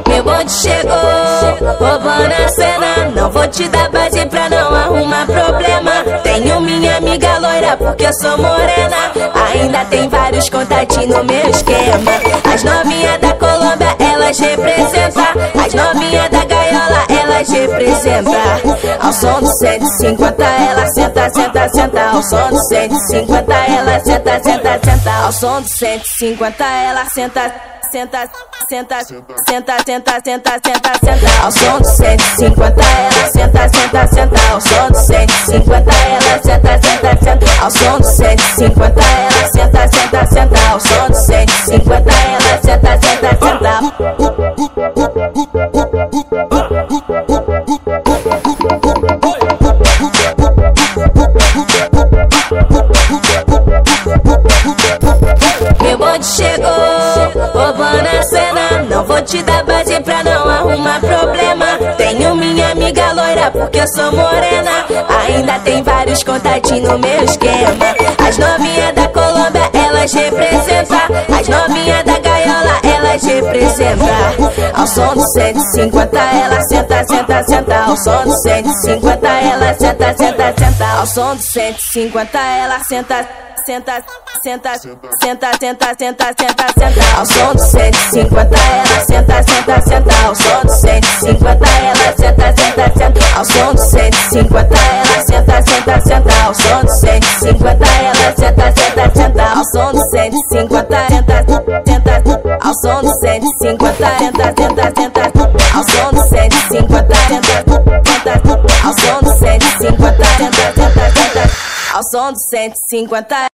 Meu bonde chegou, roubando a cena. Não vou te dar base pra não arrumar problema. Tenho minha amiga loira porque eu sou morena. Ainda tem vários contatinhos no meu esquema. As novinhas da Colômbia, elas representam. As novinhas da gaiola, elas representam. Ao som do 150 ela senta, senta, senta. Ao som do 150 ela senta, senta, senta. Ao som do 150 ela senta, senta, senta, senta, senta, senta, senta, senta. Ao som do 150 ela senta, senta, senta. Ao som do 150 ela senta, senta, senta. Ao som do 150 ela senta, senta, senta. Ao som do 150 ela senta, senta, senta. Meu bonde chegou, roubando a cena. Não vou te dar base pra não arrumar problema. Tenho minha amiga loira porque eu sou morena. Ainda tem vários contatinhos no meu esquema. As novinhas da Colômbia, elas representam. As novinhas da gaiola, elas representam. Ao som do 150 ela senta, senta, senta. Ao som do 150 ela senta, senta, senta. Ao som do 150 ela senta, senta, senta, senta, senta, senta, senta, senta. Ao som do 150 ela senta, senta, senta. Ao som do 150 ela senta, senta, senta. Ao som do 150 ela senta, senta, senta. Ao som do 150 ela senta, senta, senta. Ao som do 150 senta, senta. Ao som do 150 senta, senta, senta. Ao som do 150 senta, senta. Ao som do 150 senta, senta, senta. Ao som do 150